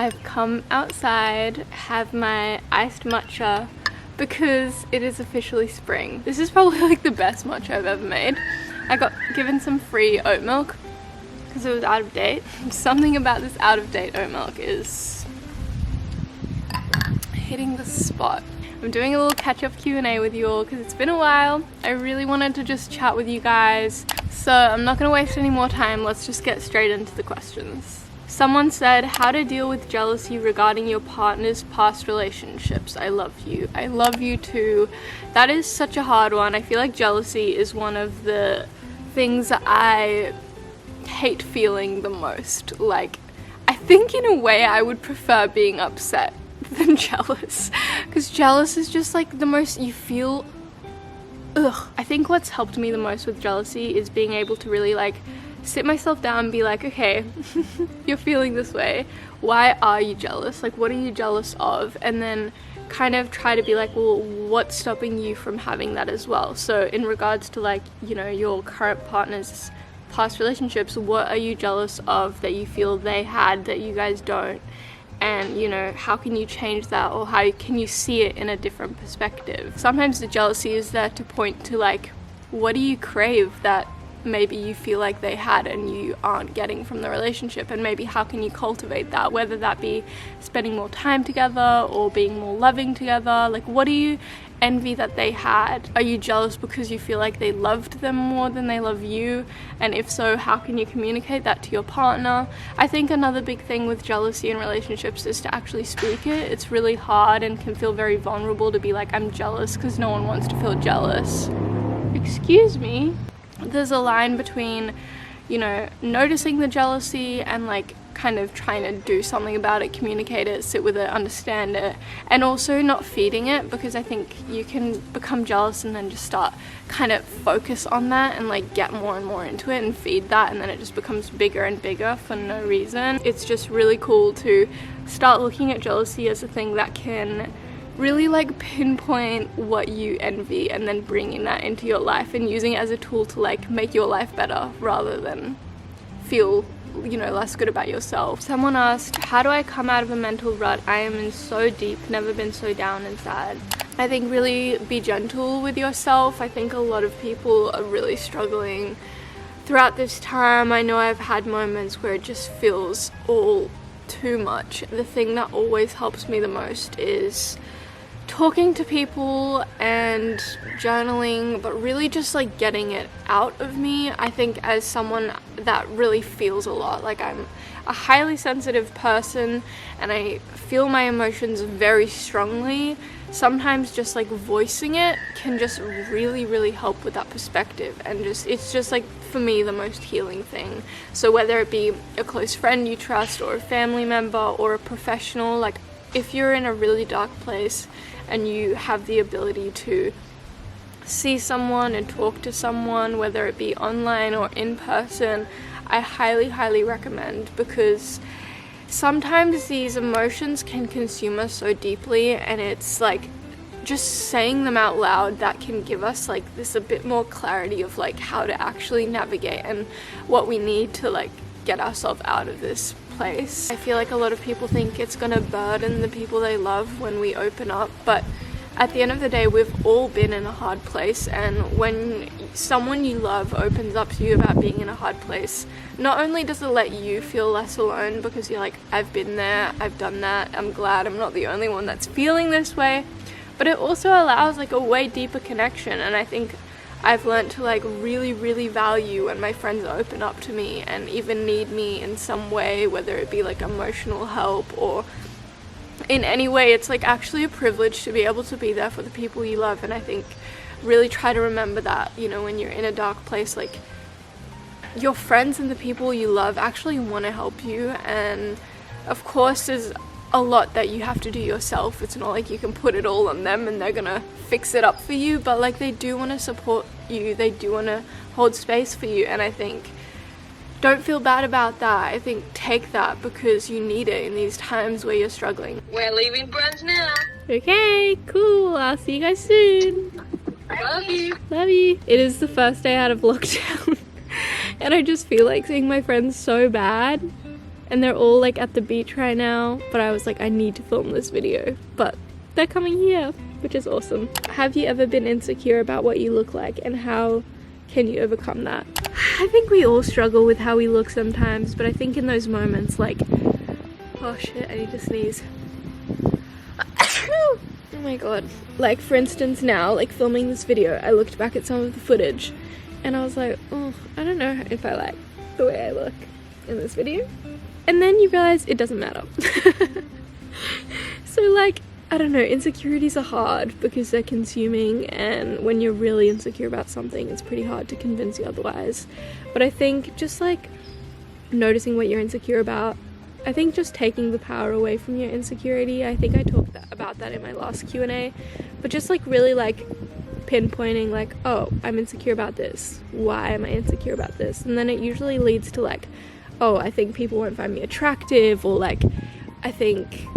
I've come outside, have my iced matcha because it is officially spring. This is probably like the best matcha I've ever made. I got given some free oat milk because it was out of date. Something about this out of date oat milk is hitting the spot. I'm doing a little catch-up Q&A with you all because it's been a while. I really wanted to just chat with you guys, so I'm not going to waste any more time. Let's just get straight into the questions. Someone said, how to deal with jealousy regarding your partner's past relationships. I love you. I love you too. That is such a hard one. I feel like jealousy is one of the things that I hate feeling the most. Like, I think in a way I would prefer being upset than jealous, because jealous is just like the most you feel. I think what's helped me the most with jealousy is being able to really like sit myself down and be like, okay, you're feeling this way, why are you jealous, like what are you jealous of, and then kind of try to be like, well, what's stopping you from having that as well. So in regards to like, you know, your current partner's past relationships, what are you jealous of that you feel they had that you guys don't? And, you know, how can you change that, or how can you see it in a different perspective? Sometimes the jealousy is there to point to like, what do you crave that maybe you feel like they had and you aren't getting from the relationship, and maybe how can you cultivate that, whether that be spending more time together or being more loving together. Like, what do you envy that they had? Are you jealous because you feel like they loved them more than they love you? And if so, how can you communicate that to your partner? I think another big thing with jealousy in relationships is to actually speak it. It's really hard and can feel very vulnerable to be like, I'm jealous, because no one wants to feel jealous. Excuse me. There's a line between, you know, noticing the jealousy and like kind of trying to do something about it, communicate it, sit with it, understand it, and also not feeding it, because I think you can become jealous and then just start kind of focus on that and like get more and more into it and feed that, and then it just becomes bigger and bigger for no reason. It's just really cool to start looking at jealousy as a thing that can really like pinpoint what you envy and then bringing that into your life and using it as a tool to like make your life better rather than feel, you know, less good about yourself. Someone asked, how do I come out of a mental rut? I am in so deep, never been so down and sad. I think really be gentle with yourself. I think a lot of people are really struggling throughout this time. I know I've had moments where it just feels all too much. The thing that always helps me the most is talking to people and journaling, but really just like getting it out of me. I think as someone that really feels a lot, like I'm a highly sensitive person and I feel my emotions very strongly, sometimes just like voicing it can just really help with that perspective, and just it's just like for me the most healing thing. So whether it be a close friend you trust or a family member or a professional, like if you're in a really dark place and you have the ability to see someone and talk to someone, whether it be online or in person, I highly recommend, because sometimes these emotions can consume us so deeply, and it's like just saying them out loud that can give us like this a bit more clarity of like how to actually navigate and what we need to like get ourselves out of this place. I feel like a lot of people think it's gonna burden the people they love when we open up, but at the end of the day, we've all been in a hard place, and when someone you love opens up to you about being in a hard place, not only does it let you feel less alone, because you're like, I've been there, I've done that, I'm glad I'm not the only one that's feeling this way, but it also allows like a way deeper connection. And I think I've learned to like really value when my friends open up to me and even need me in some way, whether it be like emotional help or in any way. It's like actually a privilege to be able to be there for the people you love. And I think really try to remember that, you know, when you're in a dark place, like your friends and the people you love actually want to help you. And of course there's a lot that you have to do yourself. It's not like you can put it all on them and they're gonna fix it up for you, but like they do want to support you, they do want to hold space for you. And I think don't feel bad about that. I think take that because you need it in these times where you're struggling. We're leaving brunch now. Okay, cool. I'll see you guys soon. Love you. Love you. It is the first day out of lockdown and I just feel like seeing my friends so bad. and they're all like at the beach right now, but I was like, I need to film this video, but they're coming here, which is awesome. Have you ever been insecure about what you look like, and how can you overcome that? I think we all struggle with how we look sometimes, but I think in those moments, like, oh shit, I need to sneeze. Oh my god. Like, for instance, now, like, filming this video, I looked back at some of the footage and I was like, oh, I don't know if I like the way I look in this video. And then you realize it doesn't matter. So, like, I don't know, insecurities are hard because they're consuming, and when you're really insecure about something, it's pretty hard to convince you otherwise. But I think just like noticing what you're insecure about, I think just taking the power away from your insecurity, I think I talked about that in my last Q&A, but just like really like pinpointing like, oh, I'm insecure about this. Why am I insecure about this? And then it usually leads to like, oh, I think people won't find me attractive, or like, I think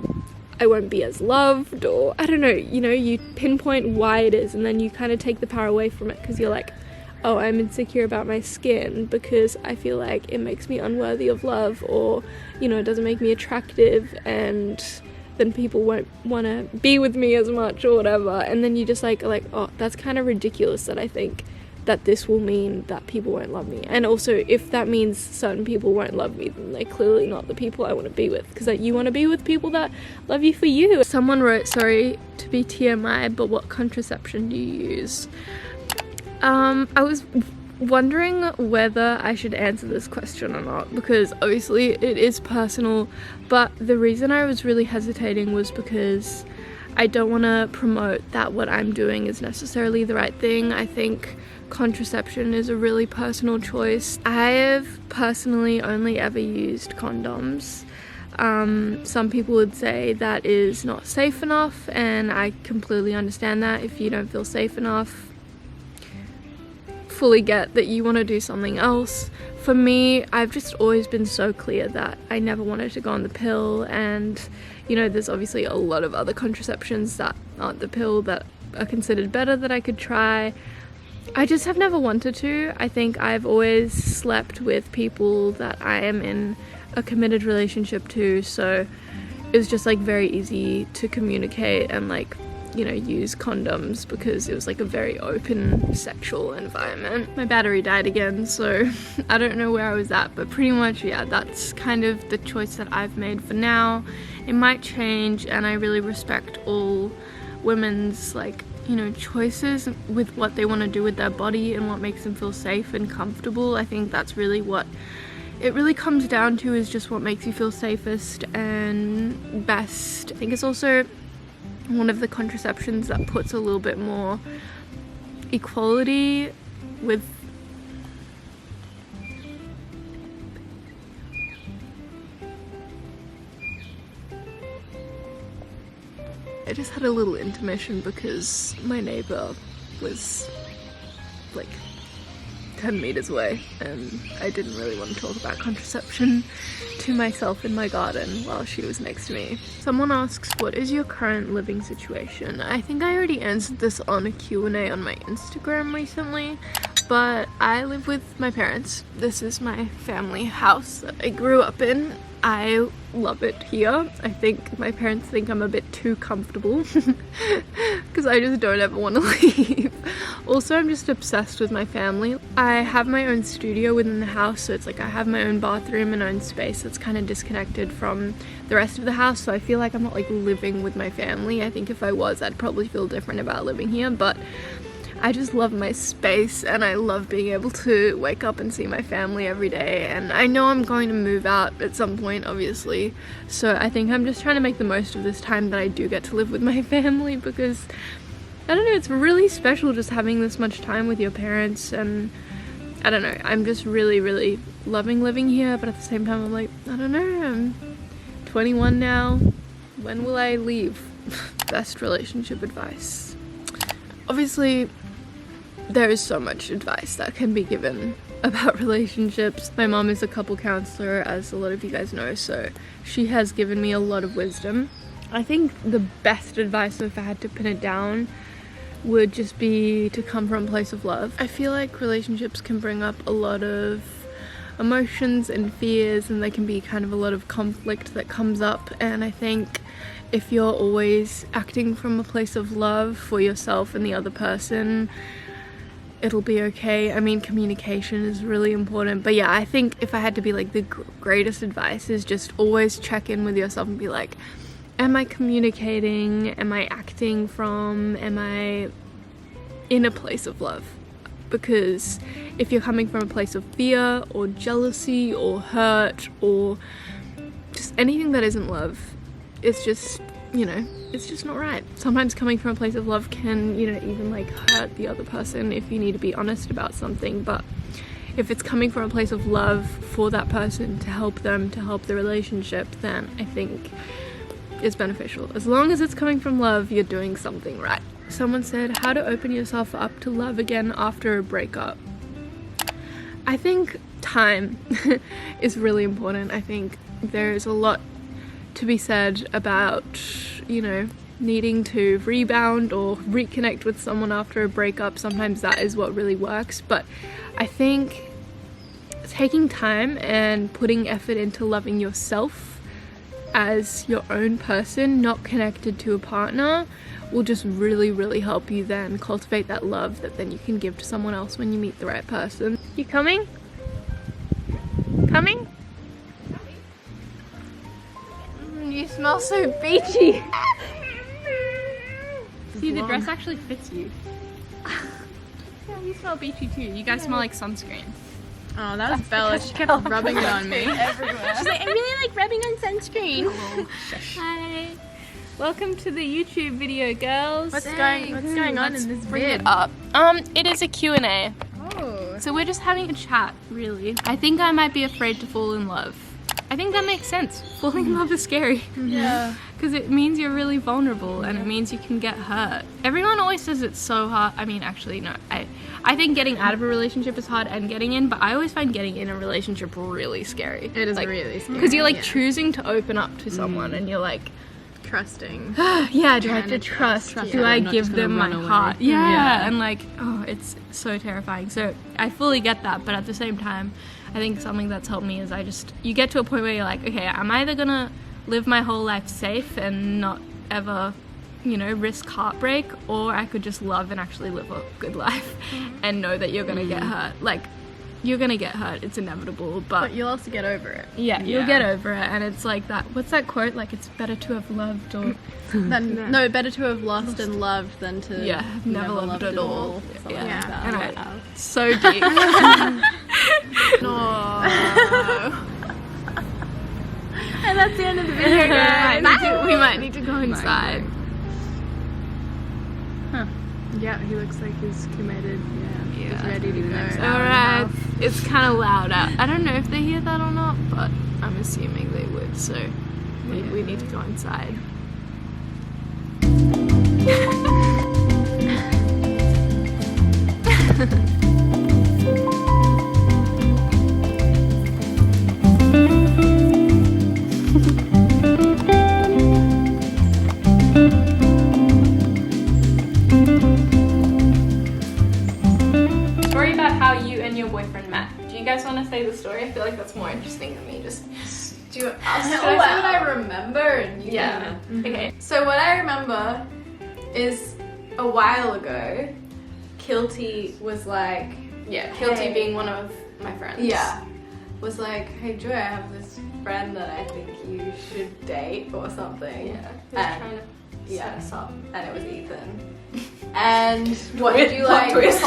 I won't be as loved, or I don't know, you know, you pinpoint why it is, and then you kind of take the power away from it because you're like, oh, I'm insecure about my skin because I feel like it makes me unworthy of love, or, you know, it doesn't make me attractive, and then people won't want to be with me as much or whatever. And then you just like, oh, that's kind of ridiculous that I think that this will mean that people won't love me. And also, if that means certain people won't love me, then they're clearly not the people I want to be with, because like, you want to be with people that love you for you. Someone wrote, sorry to be TMI, but what contraception do you use? I was wondering whether I should answer this question or not, because obviously it is personal, but the reason I was really hesitating was because I don't want to promote that what I'm doing is necessarily the right thing. I think contraception is a really personal choice. I have personally only ever used condoms. Some people would say that is not safe enough, and I completely understand that. If you don't feel safe enough, fully get that you want to do something else. For me, I've just always been so clear that I never wanted to go on the pill, and you know, there's obviously a lot of other contraceptions that aren't the pill that are considered better that I could try. I just have never wanted to. I think I've always slept with people that I am in a committed relationship to, so it was just like very easy to communicate and like, you know, use condoms because it was like a very open sexual environment. My battery died again, so I don't know where I was at, but pretty much, yeah, that's kind of the choice that I've made for now. It might change, and I really respect all women's, like, you know, choices with what they want to do with their body and what makes them feel safe and comfortable. I think that's really what it really comes down to, is just what makes you feel safest and best. I think it's also one of the contraceptions that puts a little bit more equality with I just had a little intermission because my neighbor was like 10 meters away, and I didn't really want to talk about contraception to myself in my garden while she was next to me. Someone asks, what is your current living situation? I think I already answered this on a Q&A on my Instagram recently, but I live with my parents. This is my family house that I grew up in. I love it here. I think my parents think I'm a bit too comfortable because I just don't ever want to leave. Also, I'm just obsessed with my family. I have my own studio within the house, so it's like I have my own bathroom and own space that's kind of disconnected from the rest of the house, so I feel like I'm not like living with my family. I think if I was, I'd probably feel different about living here, but I just love my space, and I love being able to wake up and see my family every day. And I know I'm going to move out at some point, obviously, so I think I'm just trying to make the most of this time that I do get to live with my family, because I don't know, it's really special just having this much time with your parents. And I don't know, I'm just really loving living here, but at the same time I'm like, I don't know, I'm 21 now, when will I leave? Best relationship advice. Obviously, there is so much advice that can be given about relationships. My mom is a couple counselor, as a lot of you guys know, so she has given me a lot of wisdom. I think the best advice, if I had to pin it down, would just be to come from a place of love. I feel like relationships can bring up a lot of emotions and fears, and there can be kind of a lot of conflict that comes up. And I think if you're always acting from a place of love for yourself and the other person, it'll be okay. I mean, communication is really important. But yeah, I think if I had to be like, the greatest advice is just always check in with yourself and be like, am I communicating? Am I acting from? Am I in a place of love? Because if you're coming from a place of fear or jealousy or hurt or just anything that isn't love, it's just, you know, it's just not right. Sometimes coming from a place of love can, you know, even like hurt the other person if you need to be honest about something. But if it's coming from a place of love for that person, to help them, to help the relationship, then I think it's beneficial. As long as it's coming from love, you're doing something right. Someone said, how to open yourself up to love again after a breakup. I think time is really important. I think there's a lot to be said about, you know, needing to rebound or reconnect with someone after a breakup. Sometimes that is what really works. But I think taking time and putting effort into loving yourself as your own person, not connected to a partner, will just really, really help you then cultivate that love that then you can give to someone else when you meet the right person. You coming? Coming? You smell so beachy. See, the dress actually fits you. Yeah, you smell beachy too. You guys smell like sunscreen. Oh, that was Bella. She kept rubbing it on me. Everywhere. She's like, I really like rubbing on sunscreen. Hi. Welcome to the YouTube video, girls. What's going on in this Bring vid? it up. It is a Q&A. Oh. So we're just having a chat, really. I think I might be afraid to fall in love. I think that makes sense. Falling in love is scary. Yeah. Because it means you're really vulnerable and it means you can get hurt. Everyone always says it's so hard. I mean, actually, no. I think getting out of a relationship is hard and getting in, but I always find getting in a relationship really scary. It is really scary. Because you're like choosing to open up to someone and you're like, trusting. yeah, do I have to trust? Do I give them my heart? Yeah, and like, oh, it's so terrifying. So I fully get that, but at the same time, I think something that's helped me is you get to a point where you're like, okay, I'm either gonna live my whole life safe and not ever, you know, risk heartbreak, or I could just love and actually live a good life and know that you're gonna get hurt. Like, you're gonna get hurt, it's inevitable, but you'll also get over it. Yeah, you'll get over it. And it's like that, what's that quote, like, it's better to have loved or No, better to have lost and loved than to never loved at all. Something like that. And so deep. No. And that's the end of the video, guys. We might need to go inside. Yeah, he looks like he's committed. Yeah, he's ready to go. Alright, it's kind of loud out. I don't know if they hear that or not, but I'm assuming they would, so we need to go inside. Story about how you and your boyfriend met. Do you guys want to say the story? I feel like that's more interesting than me just do it. I'll say what I remember and you can... Okay. So what I remember is a while ago, Kilty was like... Kilty hey, being one of my friends. Yeah. Was like, hey Joy, I have this friend that I think you should date or something. Yeah. He was trying to set us up. And it was Ethan. And what did you Plot like? twist.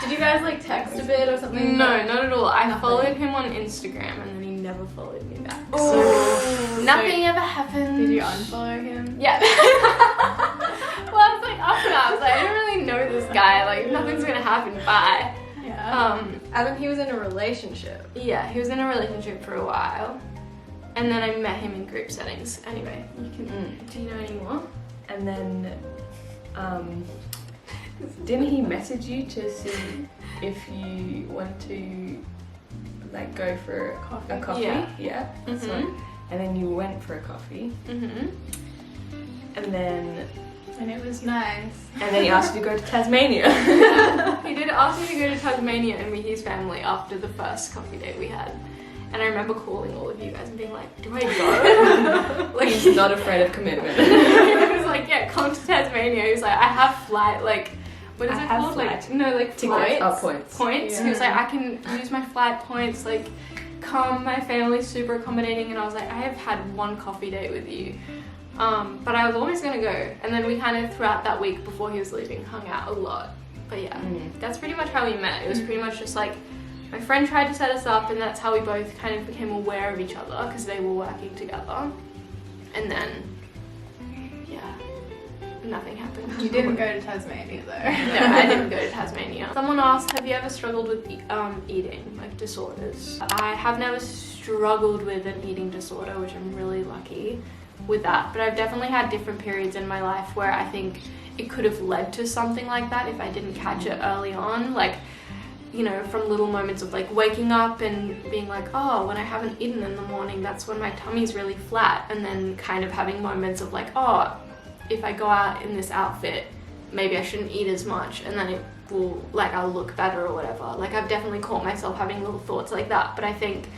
Did you guys like text a bit or something? No, not at all. I Nothing. followed him on Instagram and then he never followed me back. Oh. So nothing ever happened. Did you unfollow him? Yeah. Well, I was like, after that, I was like, I don't really know this guy. Like, nothing's gonna happen. Bye. Yeah. And then he was in a relationship. Yeah, he was in a relationship for a while. And then I met him in group settings. Anyway, you can. Do you know any more? And then, didn't he message you to see if you wanted to, like, go for a coffee? Yeah. Mhm. So, and then you went for a coffee. Mhm. And then And it was nice. he asked you to go to Tasmania. He did asked me to go to Tasmania and meet his family after the first coffee date we had. And I remember calling all of you guys and being like, do I go? Like, He's not afraid of commitment. He was like, yeah, come to Tasmania. He was like, I have flight, like, what is it called? Like, no, like Tickets? points. Oh, points. Points. Yeah. He was like, I can use my flight points, like, come, my family's super accommodating. And I was like, I have had one coffee date with you. But I was always gonna go. And then we kind of, throughout that week before he was leaving, hung out a lot. But yeah, that's pretty much how we met. It was pretty much just like, my friend tried to set us up, and that's how we both kind of became aware of each other because they were working together. And then, yeah, nothing happened. You didn't go to Tasmania though. No, I didn't go to Tasmania. Someone asked, have you ever struggled with eating, like disorders? I have never struggled with an eating disorder, which I'm really lucky with that. But I've definitely had different periods in my life where I think it could have led to something like that if I didn't catch it early on. Like, you know, from little moments of like waking up and being like, oh, when I haven't eaten in the morning, that's when my tummy's really flat. And then kind of having moments of like, oh, if I go out in this outfit, maybe I shouldn't eat as much, and then it will, like, I'll look better or whatever. Like, I've definitely caught myself having little thoughts like that. But I think,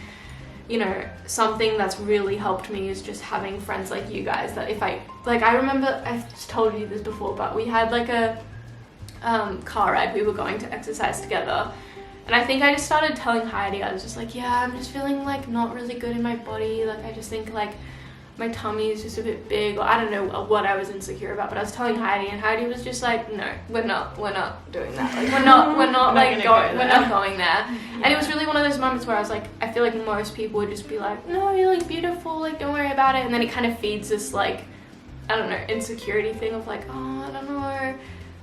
you know, something that's really helped me is just having friends like you guys that if I, like, I remember, I've told you this before, but we had like a car ride. We were going to exercise together. And I think I just started telling Heidi, I was just like, yeah, I'm just feeling like not really good in my body. Like, I just think like my tummy is just a bit big, or I don't know what I was insecure about, but I was telling Heidi, and Heidi was just like, no, we're not doing that. Like, we're not like we're not going there. And it was really one of those moments where I was like, I feel like most people would just be like, no, you're like beautiful, like don't worry about it. And then it kind of feeds this like, I don't know, insecurity thing of like, oh, I don't know.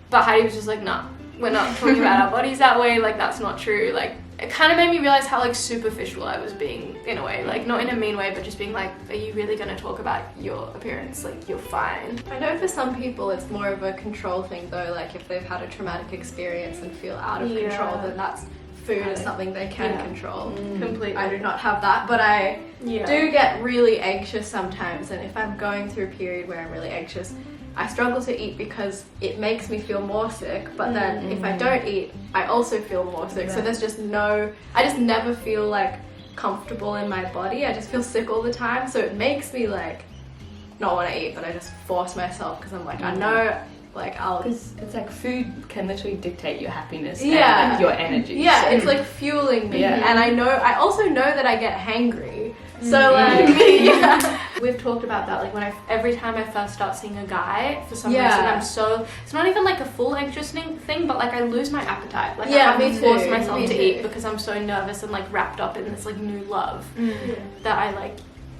But Heidi was just like, no, we're not talking about our bodies that way, like that's not true. Like, it kind of made me realize how like superficial I was being in a way, like not in a mean way, but just being like, are you really going to talk about your appearance? Like, you're fine. I know for some people it's more of a control thing though, like if they've had a traumatic experience and feel out of control, then that's food is something they can control. Completely. I do not have that, but I do get really anxious sometimes, and if I'm going through a period where I'm really anxious, I struggle to eat because it makes me feel more sick, but then if I don't eat, I also feel more sick. So there's just I just never feel like comfortable in my body. I just feel sick all the time. So it makes me like not want to eat, but I just force myself because I'm like, I know, like Because it's like food can literally dictate your happiness and like, your energy. Yeah, it's like fueling me. And I also know that I get hangry. So We've talked about that, like every time I first start seeing a guy, for some reason it's not even like a full anxious thing, but like I lose my appetite. Like I have to force myself to eat because I'm so nervous and like wrapped up in this like new love that I like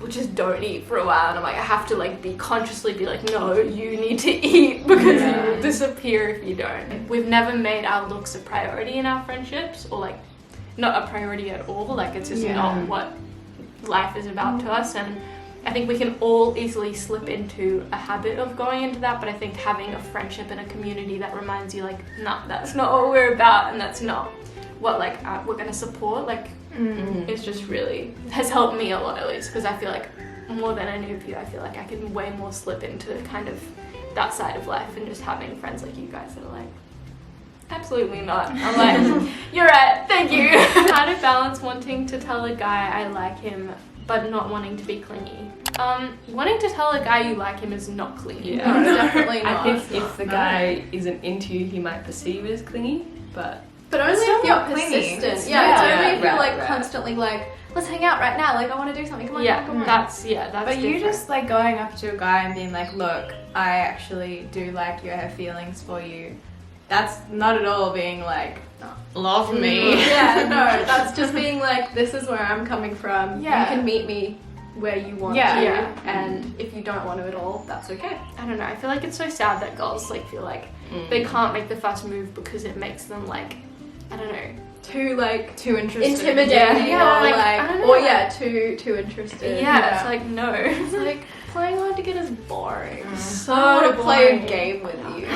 just don't eat for a while, and I'm like, I have to like consciously be like, no, you need to eat because you will disappear if you don't. We've never made our looks a priority in our friendships, or like not a priority at all. Like it's just not what life is about to us, and I think we can all easily slip into a habit of going into that, but I think having a friendship and a community that reminds you like, nah, that's not what we're about, and that's not what like we're gonna support, like it's just really has helped me a lot, at least, because I feel like more than any of you, I feel like I can way more slip into kind of that side of life, and just having friends like you guys that are like, absolutely not. I'm like, you're right, thank you. How to balance wanting to tell a guy I like him but not wanting to be clingy. Wanting to tell a guy you like him is not clingy. No, definitely not. I think if the guy isn't into you, he might perceive it as clingy, but only if you're persistent. It's only if you're like constantly like, let's hang out right now, like I want to do something, come on, come on. That's But different. you just like going up to a guy and being like, look, I actually do like you, I have feelings for you. That's not at all being like, love me. Yeah, no, that's just being like, this is where I'm coming from. Yeah. You can meet me where you want to, and if you don't want to at all, that's okay. I don't know, I feel like it's so sad that girls like feel like they can't make the first move because it makes them like, I don't know, too interested. intimidating, too interested. it's like, no, it's like playing hard to get is boring. So I want to play a game with you.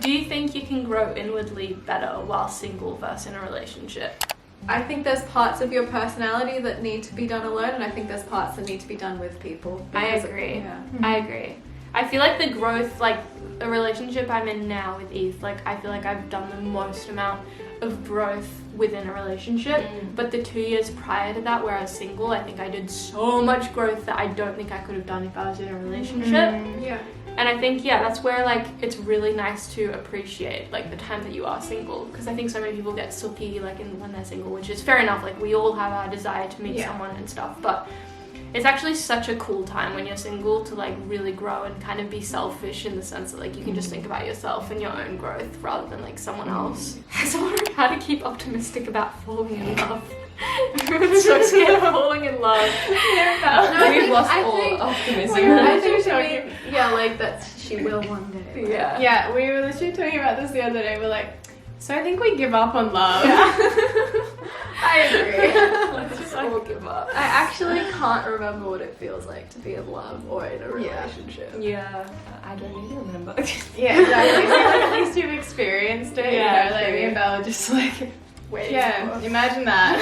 Do you think you can grow inwardly better while single versus in a relationship? I think there's parts of your personality that need to be done alone, and I think there's parts that need to be done with people. I agree. I agree. I feel like the growth, like the relationship I'm in now with Eve, like I feel like I've done the most amount of growth within a relationship. But the 2 years prior to that where I was single, I think I did so much growth that I don't think I could have done if I was in a relationship. Yeah. And I think, yeah, that's where like it's really nice to appreciate like the time that you are single, because I think so many people get sulky like when they're single, which is fair enough. Like we all have our desire to meet someone and stuff, but it's actually such a cool time when you're single to like really grow and kind of be selfish in the sense that like you can just think about yourself and your own growth rather than like someone else. So how to keep optimistic about falling in love. Everyone's so scared of falling in love. We've lost all optimism. I think she mean, yeah, like that she will one day. Yeah. Yeah, we were literally talking about this the other day. We're like, so I think we give up on love. I agree. Let's just all give up. I actually can't remember what it feels like to be in love or in a relationship. Yeah. I don't even remember. Yeah, exactly. At least you've experienced it. Yeah, you know, like me and Bella just like, Wait. imagine that.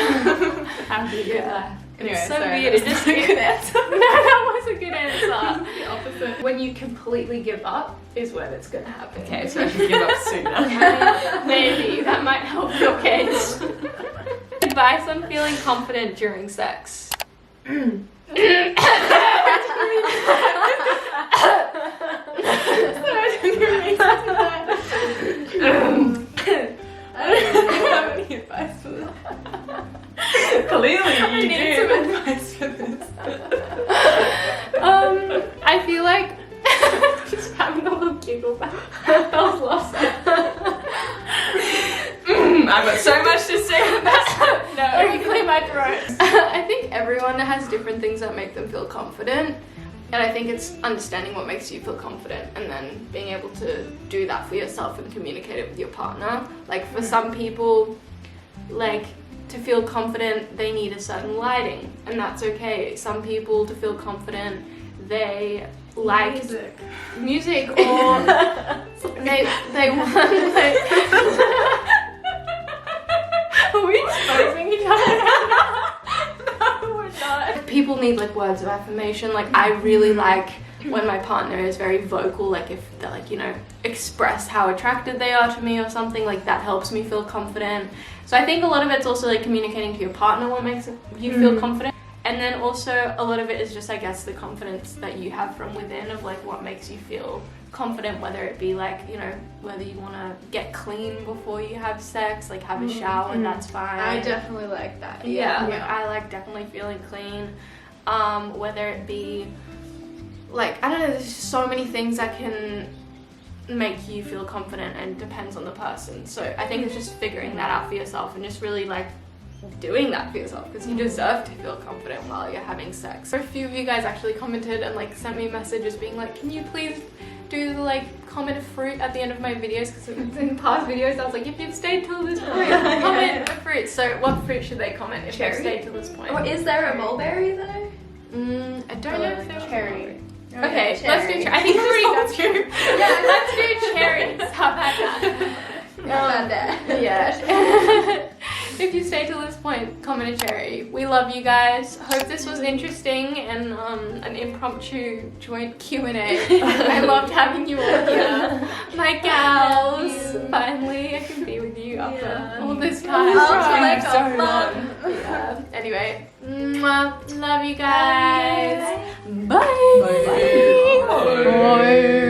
Have a good life. Anyway, It's so sorry, weird. It just a good answer. No, that was a good answer. The opposite. When you completely give up is when it's gonna happen. Okay, so I should give up sooner. Maybe that might help your case. Advice on feeling confident during sex. I don't have any advice for this. Clearly you need do. some advice for this. I feel like just having a little giggle back. That was lost. I've got so much to say about that. No, you clear my throat. I think everyone has different things that make them feel confident. And I think it's understanding what makes you feel confident and then being able to do that for yourself and communicate it with your partner. Like for some people, like to feel confident, they need a certain lighting, and that's okay. Some people, to feel confident, they like music or they want like are we exposing each other? No, we're not. People need like words of affirmation. Like I really like when my partner is very vocal, like if they're like, you know, express how attracted they are to me or something, like that helps me feel confident. So I think a lot of it's also like communicating to your partner what makes you feel confident. And then also a lot of it is just, I guess, the confidence that you have from within of like what makes you feel confident, whether it be like, you know, whether you want to get clean before you have sex, like have a shower, that's fine. I definitely like that. Yeah, like I like definitely feeling clean. Whether it be like, I don't know, there's just so many things that can make you feel confident and depends on the person. So I think it's just figuring that out for yourself and just really like doing that for yourself, because you deserve to feel confident while you're having sex. So a few of you guys actually commented and like sent me messages being like, can you please do the like comment a fruit at the end of my videos, because in past videos I was like, if you've stayed till this point, comment a fruit. So what fruit should they comment if they've stayed till this point? Or is there a mulberry though? I don't know if there's cherry. Okay, let's do cherry. I think we've already done cherry. Yeah, let's do cherries. How about that? Yeah. If you stay till this point, comment a cherry. We love you guys. Hope this was interesting and an impromptu joint Q&A. I loved having you all here. My gals. Finally, I can be with you after all this time. Like so long. Yeah. Anyway, love you guys. Bye. Bye. Bye.